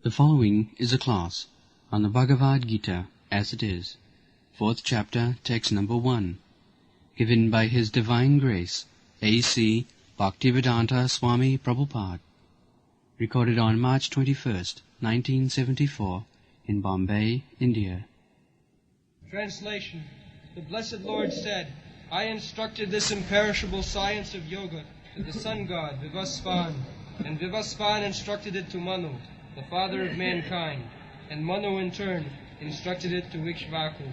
The following is a class on the Bhagavad Gita as it is, 4th chapter, text number 1, given by His Divine Grace, A.C. Bhaktivedanta Swami Prabhupada, recorded on March 21st, 1974, in Bombay, India. Translation. The Blessed Lord said, I instructed this imperishable science of yoga to the sun god Vivasvan, and Vivasvan instructed it to Manu, the father of mankind, and Manu in turn instructed it to Ikshvaku.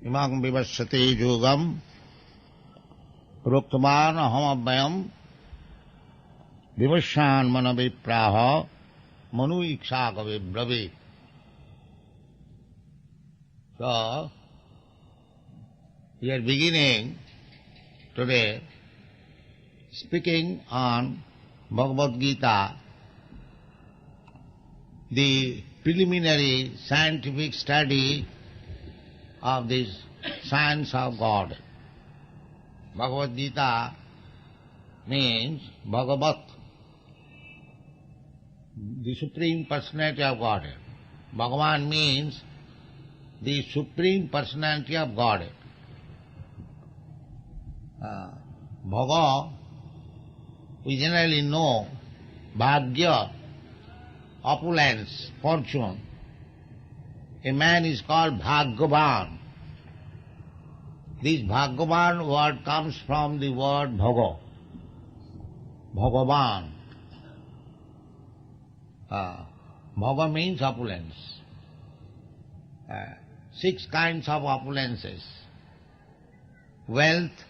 Imam vivasate yogam ruktaman ahamabhyam vivashan manavipraha manu ikshakave brave. So, we are beginning today speaking on Bhagavad Gita, the preliminary scientific study of this science of God. Bhagavad Gita means Bhagavat, the Supreme Personality of Godhead. Bhagavan means the Supreme Personality of Godhead. Bhaga, we generally know Bhagya, opulence, fortune. A man is called Bhagavan. This Bhagavan word comes from the word Bhaga. Bhagavan. Bhaga means opulence. 6 kinds of opulences: wealth,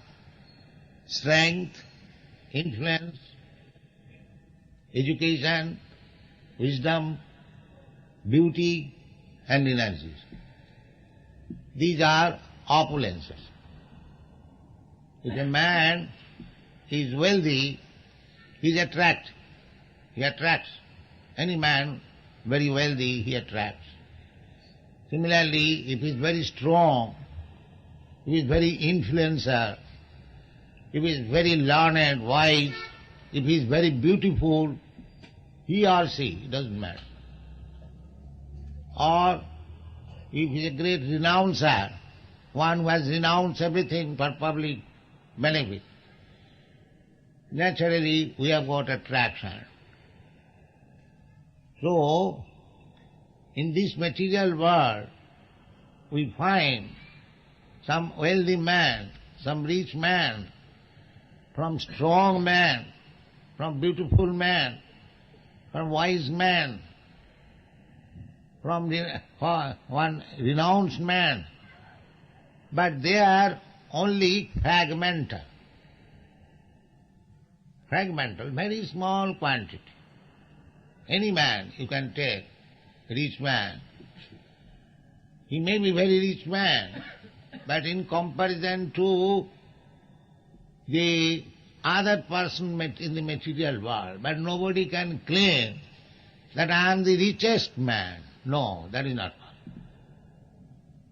strength, influence, education, wisdom, beauty, and energies. These are opulences. If a man is wealthy, he attracts. He attracts. Any man very wealthy, he attracts. Similarly, if he is very strong, if he is very influencer, if he is very learned, wise, if he is very beautiful, he or she, it doesn't matter. Or if he is a great renouncer, one who has renounced everything for public benefit, naturally we have got attraction. So, in this material world, we find some wealthy man, some rich man, from strong man, from beautiful man, from wise man, from one renounced man, but they are only fragmental. Fragmental, very small quantity. Any man you can take, rich man, he may be very rich man, but in comparison to the other person in the material world, but nobody can claim that I am the richest man. No, that is not possible.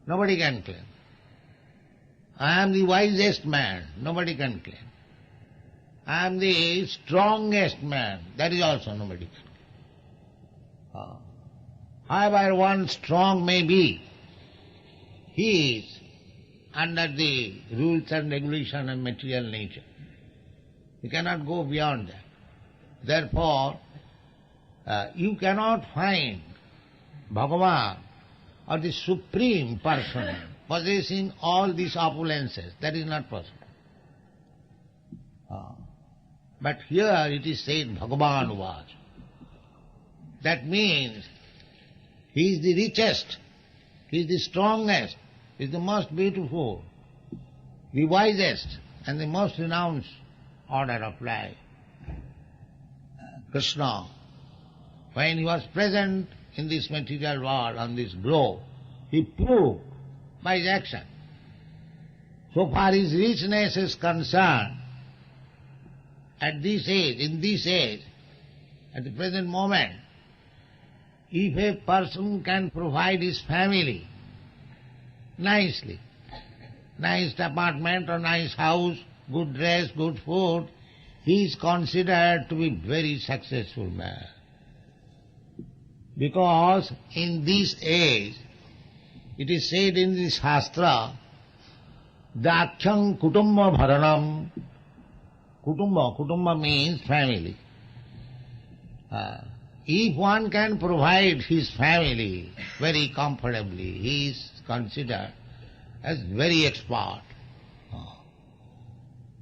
Nobody can claim. I am the wisest man. Nobody can claim. I am the strongest man. That is also nobody can claim. However one strong may be, he is under the rules and regulation of material nature. You cannot go beyond that. Therefore, you cannot find Bhagavan or the Supreme Person possessing all these opulences. That is not possible. But here it is said Bhagavan was. That means he is the richest, he is the strongest, he is the most beautiful, the wisest, and the most renounced order of life. Krishna, when he was present in this material world, on this globe, he proved by his action. So far his richness is concerned, at this age, at the present moment, if a person can provide his family nicely, nice apartment or nice house, good dress, good food, he is considered to be very successful man. Because in this age, it is said in the Shastra, Dakhyam kutumba bharanam. Kutumba means family. If one can provide his family very comfortably, he is considered as very expert.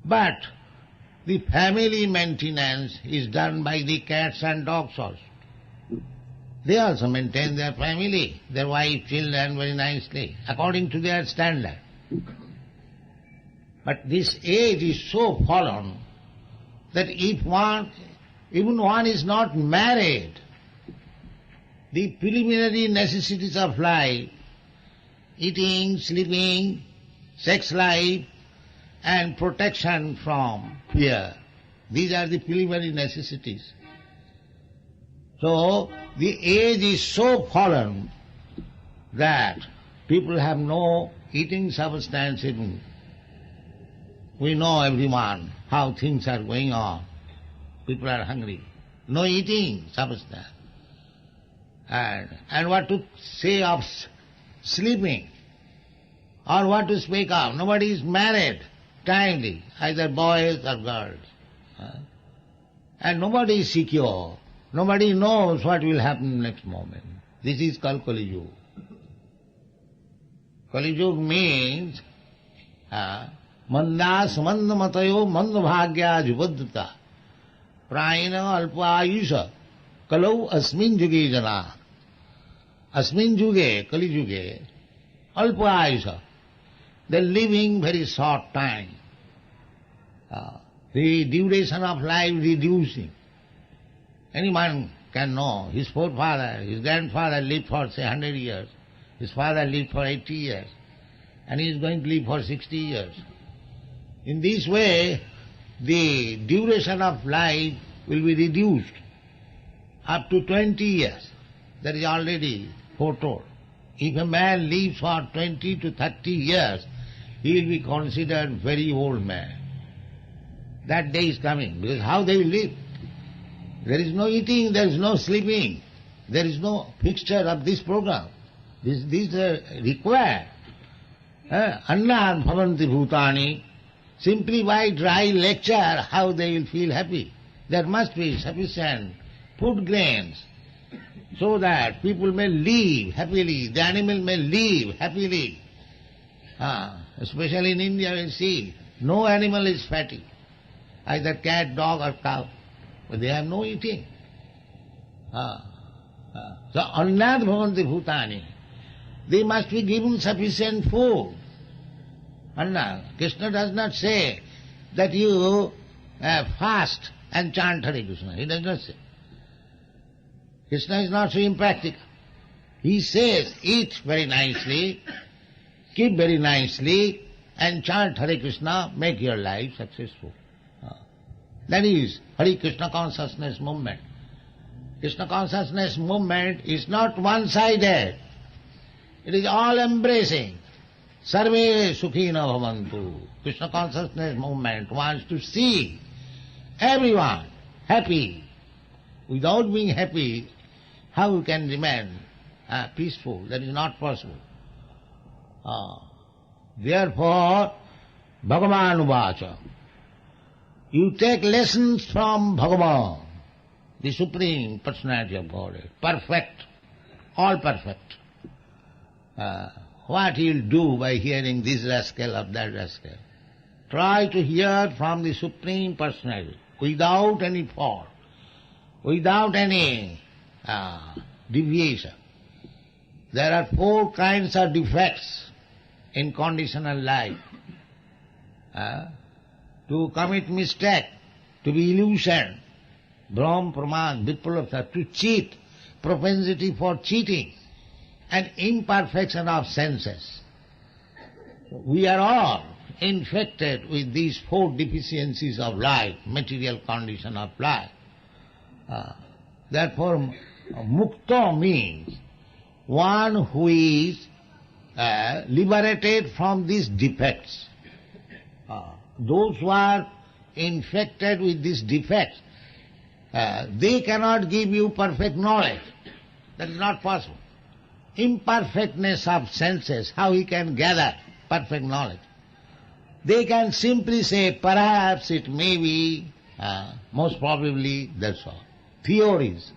But the family maintenance is done by the cats and dogs also. They also maintain their family, their wife, children very nicely, according to their standard. But this age is so fallen that if even one is not married, the preliminary necessities of life, eating, sleeping, sex life, and protection from fear, these are the preliminary necessities. So, the age is so fallen that people have no eating substance even. We know everyone how things are going on. People are hungry. No eating substance. And what to say of sleeping? Or what to speak of? Nobody is married timely, either boys or girls. And nobody is secure. Nobody knows what will happen next moment. This is called Kali Yuga. Kali Yuga means manda samanda matayo manda bhagya jubadduta prayana alpa ayusha kalau asmin yuge jana. Asmin yuge, Kali Yuge, alpa ayusha. They are living very short time. The duration of life reducing. Anyone can know his forefather, his grandfather lived for say 100 years, his father lived for 80 years, and he is going to live for 60 years. In this way, the duration of life will be reduced up to 20 years. That is already foretold. If a man lives for 20 to 30 years, he will be considered very old man. That day is coming, because how they will live? There is no eating, there is no sleeping, there is no fixture of this program. These are required. Annad bhavanti bhutani. Simply by dry lecture, how they will feel happy. There must be sufficient food grains so that people may live happily, the animal may live happily. Especially in India, we see no animal is fatty, either cat, dog or cow. But they have no eating. So, annad bhavanti bhutani. They must be given sufficient food. Anna, Krishna does not say that you fast and chant Hare Krishna. He does not say. Krishna is not so impractical. He says, eat very nicely, keep very nicely, and chant Hare Krishna, make your life successful. That is Hare Krishna consciousness movement. Krishna consciousness movement is not one-sided. It is all-embracing. Sarve sukhina bhavantu. Krishna consciousness movement wants to see everyone happy. Without being happy, how you can remain peaceful? That is not possible. Therefore, Bhagavan Uvacha. You take lessons from Bhagavan, the Supreme Personality of Godhead. Perfect. All perfect. What he will do by hearing this rascal or that rascal? Try to hear from the Supreme Personality without any fault, without any deviation. There are 4 kinds of defects in conditional life. To commit mistake, to be illusion, Brahm, Pramad, Vipulapsa, to cheat, propensity for cheating, and imperfection of senses. We are all infected with these four deficiencies of life, material condition of life. Therefore, mukta means one who is liberated from these defects. Those who are infected with these defects, they cannot give you perfect knowledge. That is not possible. Imperfectness of senses, how he can gather perfect knowledge? They can simply say, perhaps it may be, most probably, that's all. Theories.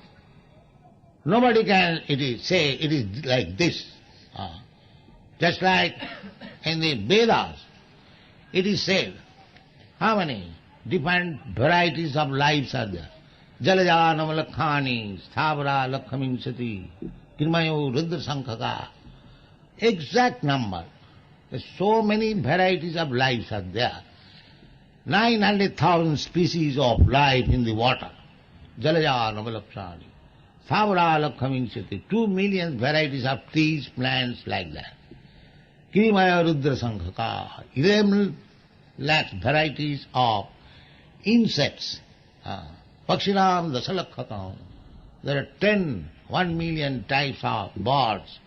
Nobody can say it is like this. Just like in the Vedas, it is said, how many different varieties of lives are there? Jalaja Namalakhani, Sthavara Lakhamimsati, Kirmayo Rudra Sankhaka. Exact number. There's so many varieties of lives are there. 900,000 species of life in the water. Jalaja Namalakshani. Sthavara Lakhamimsati. 2 million varieties of trees, plants like that. Kirimaya Rudra Sankhaka. 11 lakh varieties of insects. Pakshinam Dasalakhakam. There are 1 million types of birds.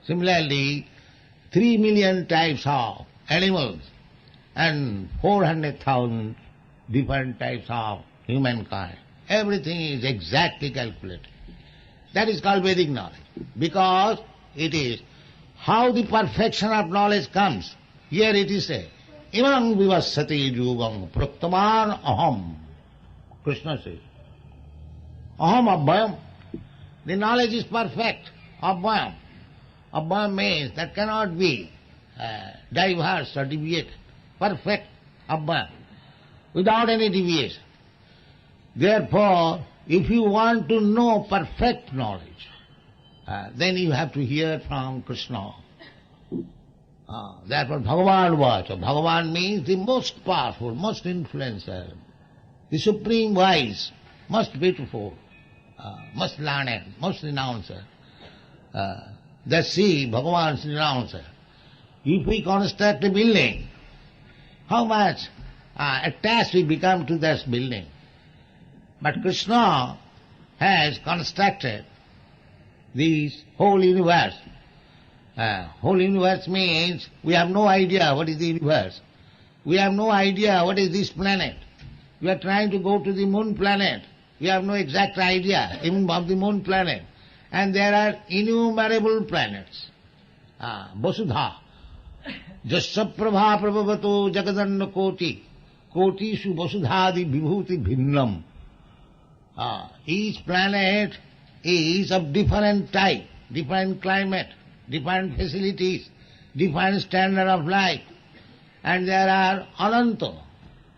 Similarly, 3 million types of animals and 400,000 different types of humankind. Everything is exactly calculated. That is called Vedic knowledge, because it is how the perfection of knowledge comes. Here it is said, Imam vivasati yugam praktaman aham. Krishna says, aham abhayam. The knowledge is perfect, abhayam. Abhayam means that cannot be diverse or deviated. Perfect, abhayam, without any deviation. Therefore, if you want to know perfect knowledge, then you have to hear from Krishna. Therefore, Bhagavan Vacha. Bhagavan means the most powerful, most influential, the supreme wise, most beautiful, most learned, most renouncer. That's see, Bhagavan's renouncer. If we construct a building, how much attached we become to this building. But Krishna has constructed this whole universe. Whole universe means we have no idea what is the universe. We have no idea what is this planet. We are trying to go to the moon planet. We have no exact idea even of the moon planet. And there are innumerable planets. Vasudha. Jasaprabha prabhavato jagadanna koti. Kotishu vasudhadi vibhuti bhinnam. Each planet is of different type, different climate, different facilities, different standard of life. And there are ananta,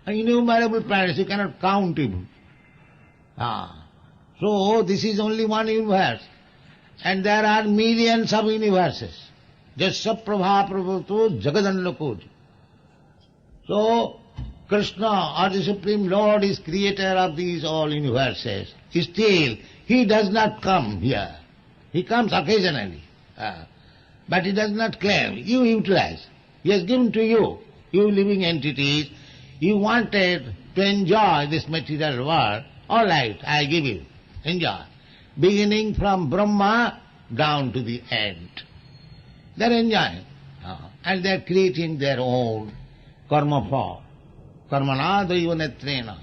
innumerable planets, you cannot count even. So this is only one universe. And there are millions of universes. Jasaprabha prabhavato jagadanna koti. So Krishna, or the Supreme Lord, is creator of these all universes. Still, he does not come here. He comes occasionally. But he does not claim. You utilize. He has given to you, you living entities. You wanted to enjoy this material world. All right, I give you. Enjoy. Beginning from Brahma down to the end. They're enjoying. And they're creating their own karma fall. Karmana daiva netrena.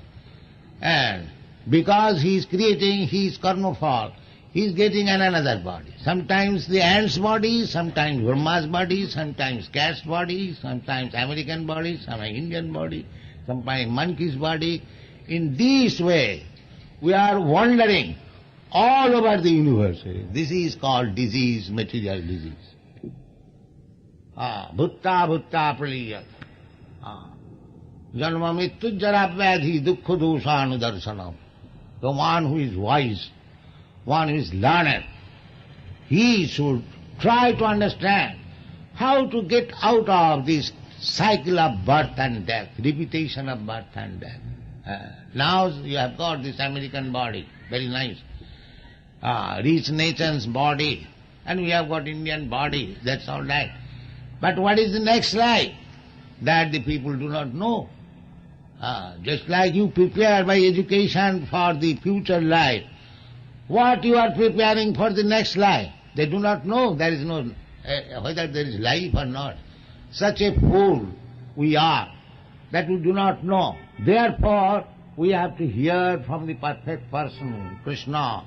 And because he is creating his karma fall, he is getting another body. Sometimes the ant's body, sometimes Brahma's body, sometimes cat's body, sometimes American body, sometimes Indian body, sometimes monkey's body. In this way, we are wandering all over the universe. This is called disease, material disease. Bhutta bhutta praliyat. Janma mittu jara vyadhi dukkha doshanu darshanam. The one who is wise, one who is learned, he should try to understand how to get out of this cycle of birth and death, repetition of birth and death. Now you have got this American body, very nice, rich nation's body, and we have got Indian body, that's all right. But what is the next life? That the people do not know. Just like you prepare by education for the future life, what you are preparing for the next life? They do not know. There is no whether there is life or not. Such a fool we are that we do not know. Therefore, we have to hear from the perfect person, Krishna.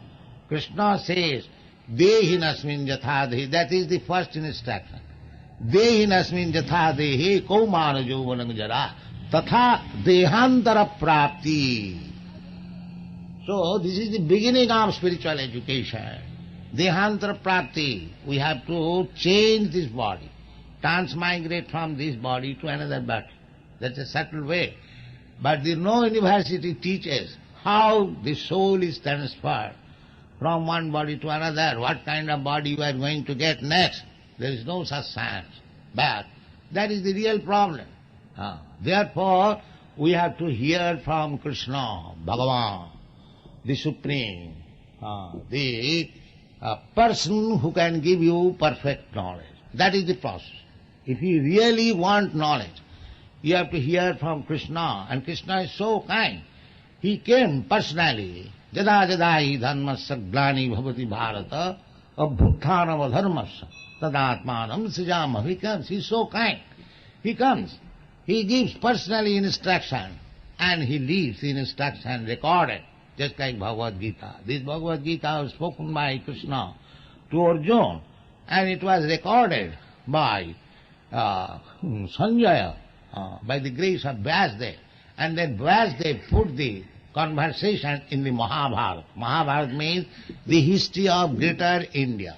Krishna says, Dehinasmin yatha dehi. That is the first instruction. Dehinasmin yatha dehi kaumana jovanam jara tatha dehantara prapti. So, this is the beginning of spiritual education. Dehantara prapti. We have to change this body, transmigrate from this body to another body. That's a subtle way. But no university teaches how the soul is transferred from one body to another, what kind of body you are going to get next. There is no such science. But that is the real problem. Therefore, we have to hear from Krishna, Bhagavan, the Supreme, the person who can give you perfect knowledge. That is the process. If you really want knowledge, you have to hear from Krishna, and Krishna is so kind. He came personally. Jada jadai dharmasya glani bhavati bharata abhutthanam adharmasya tadatmanam sijamah. He comes. He is so kind. He comes. He gives personally instruction, and he leaves the instruction recorded, just like Bhagavad Gita. This Bhagavad Gita was spoken by Krishna to Arjuna, and it was recorded by Sanjaya, by the grace of Vyasadeva. And then Vyasadeva put the conversation in the Mahabharata. Mahabharata means the history of greater India.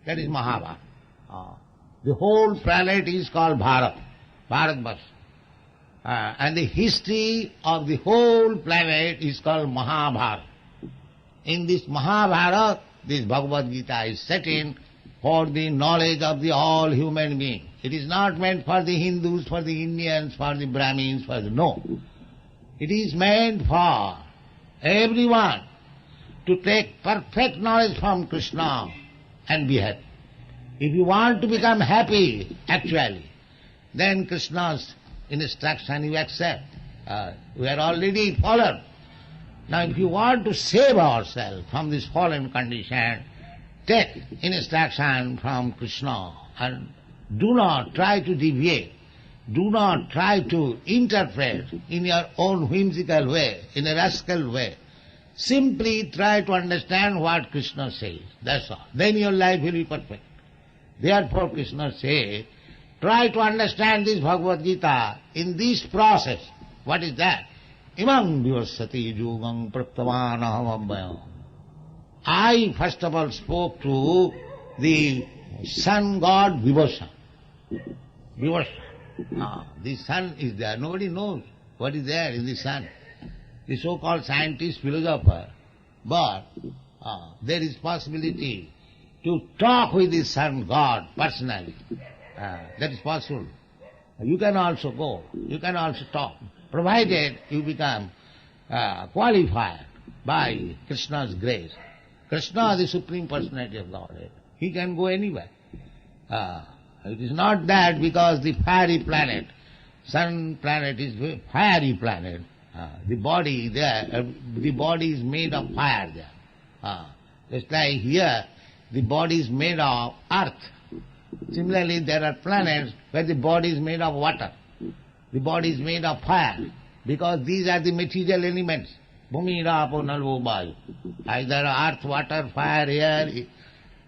That is Mahabharata. The whole planet is called Bharat, Bharatvarsha. And the history of the whole planet is called Mahabharata. In this Mahabharata, this Bhagavad Gita is set in for the knowledge of the all human beings. It is not meant for the Hindus, for the Indians, for the Brahmins, no. It is meant for everyone to take perfect knowledge from Krishna and be happy. If you want to become happy, actually, then Krishna's instruction you accept. We are already fallen. Now if you want to save ourselves from this fallen condition, take instruction from Krishna and do not try to deviate. Do not try to interpret in your own whimsical way, in a rascal way. Simply try to understand what Krishna says. That's all. Then your life will be perfect. Therefore Krishna says, try to understand this Bhagavad Gita in this process. What is that? Imam vivasati yugam praptavanaham abhayam. I first of all spoke to the sun god Vivasa. Vivasa. The sun is there. Nobody knows what is there in the sun. The so-called scientist, philosopher. But there is possibility to talk with the sun god personally. That is possible. You can also go. You can also talk. Provided you become qualified by Krishna's grace. Krishna, the Supreme Personality of Godhead, he can go anywhere. It is not that because the fiery planet, sun planet is a fiery planet, the body there, the body is made of fire there. Just like here, the body is made of earth. Similarly, there are planets where the body is made of water. The body is made of fire, because these are the material elements. Bhumi, Rapo, Nalvo, Vayu. Either earth, water, fire, air,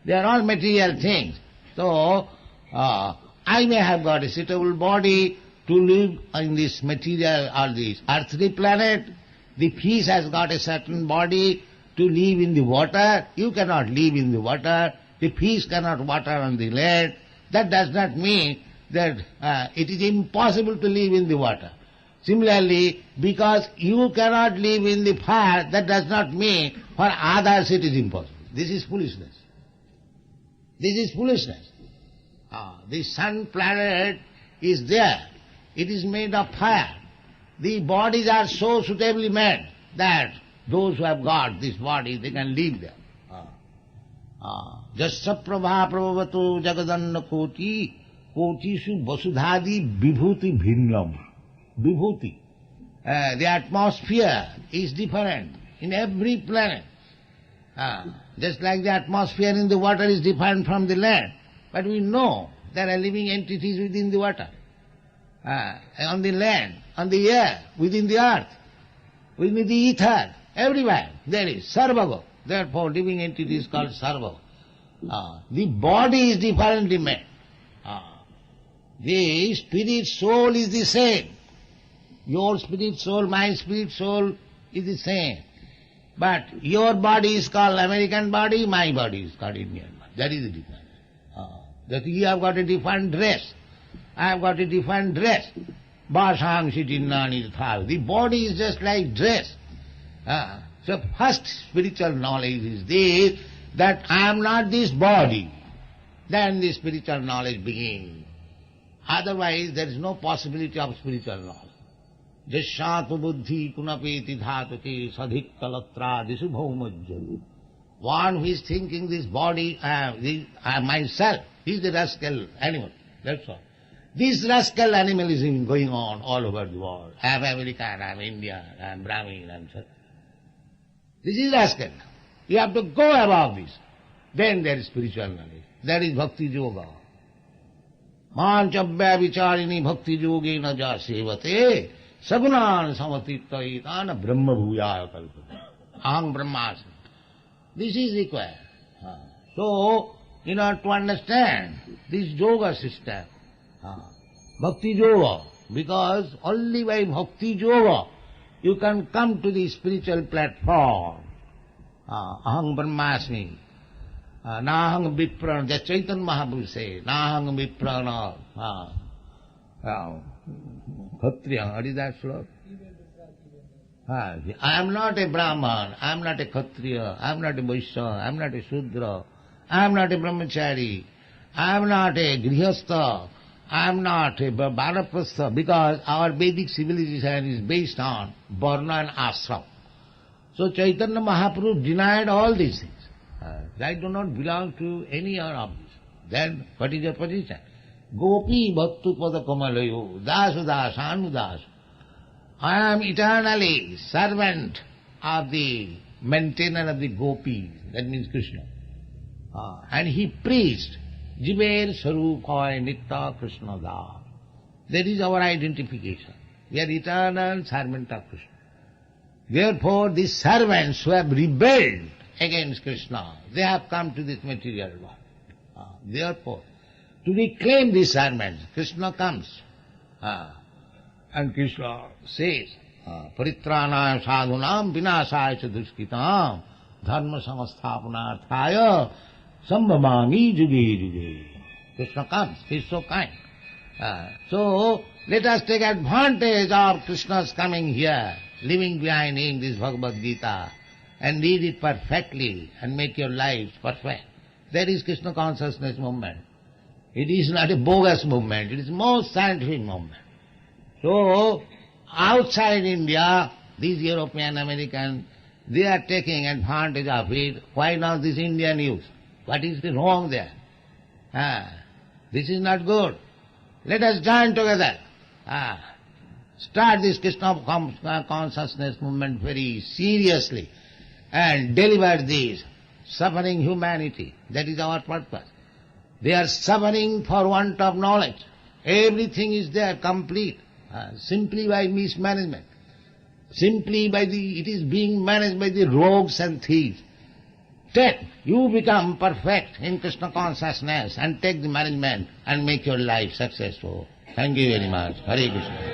they are all material things. So, I may have got a suitable body to live in this material or this earthly planet. The fish has got a certain body to live in the water. You cannot live in the water. The fish cannot water on the land. That does not mean that it is impossible to live in the water. Similarly, because you cannot live in the fire, that does not mean for others it is impossible. This is foolishness. This is foolishness. The sun planet is there. It is made of fire. The bodies are so suitably made that those who have got this body, they can live there. Jasya prabha prabhavatu jagadanna koti Kotishu Vasudhadi Vibhuti Bhinnam. Vibhuti. The atmosphere is different in every planet. Just like the atmosphere in the water is different from the land. But we know there are living entities within the water, on the land, on the air, within the earth, within the ether, everywhere there is Sarvago. Therefore living entity is called Sarvago. The body is differently made. The spirit soul is the same. Your spirit soul, my spirit soul is the same. But your body is called American body, my body is called Indian body. That is the difference. That you have got a different dress, I have got a different dress. Bhashang Sitinani Thal. The body is just like dress. So first spiritual knowledge is this, that I am not this body. Then the spiritual knowledge begins. Otherwise there is no possibility of spiritual knowledge. Jasyatu buddhi kunapeti dhatuke sadhik kalatra disu bhaumajjalu. One who is thinking this body, I am myself, he is the rascal animal, that's all. This rascal animalism is going on all over the world. I am American, I am Indian, I am Brahmin, I am so. This is rascal. You have to go above this. Then there is spiritual knowledge. That is bhakti yoga. Manchabhya vicharini bhakti yogena ja sevate sagunan samatitayitana brahma bhuyaya kalpate. Aham brahmasmi. This is required. So, in order to understand this yoga system, bhakti yoga, because only by bhakti yoga you can come to the spiritual platform. Aham brahmasmi. Nahang viprana, the Chaitanya Mahaprabhu says, Nahang viprana. Khatriya, what is that sloka? I am not a Brahman, I am not a Khatriya, I am not a Vaishya, I am not a Shudra, I am not a Brahmachari, I am not a Grihastha, I am not a Vanaprastha, because our Vedic civilization is based on Varna and Ashram. So Chaitanya Mahaprabhu denied all these things. I do not belong to any other of these. Then what is your position? Gopi bhattu pada kamalayo, dasu dasanu dasu. I am eternally servant of the maintainer of the gopis, that means Krishna. And he preached, Jiver Sarupai Nitta Krishna Da. That is our identification. We are eternal servant of Krishna. Therefore, these servants who have rebelled against Krishna, they have come to this material world. Therefore, to reclaim these servants, Krishna comes. And Krishna says, Paritranaya sadhunam vinasaya cha dushkitam dharma samasthapanarthaya sambhavami juge juge. Krishna comes, he is so kind. So, let us take advantage of Krishna's coming here, leaving behind him this Bhagavad Gita, and read it perfectly and make your life perfect. That is Krishna consciousness movement. It is not a bogus movement, it is most scientific movement. So, outside India, these European, American, they are taking advantage of it. Why not this Indian youth? What is wrong there? This is not good. Let us join together. Start this Krishna consciousness movement very seriously and deliver this suffering humanity. That is our purpose. They are suffering for want of knowledge. Everything is there, complete. Simply by mismanagement. Simply by it is being managed by the rogues and thieves. You become perfect in Krishna consciousness and take the management and make your life successful. Thank you very much. Hare Krishna.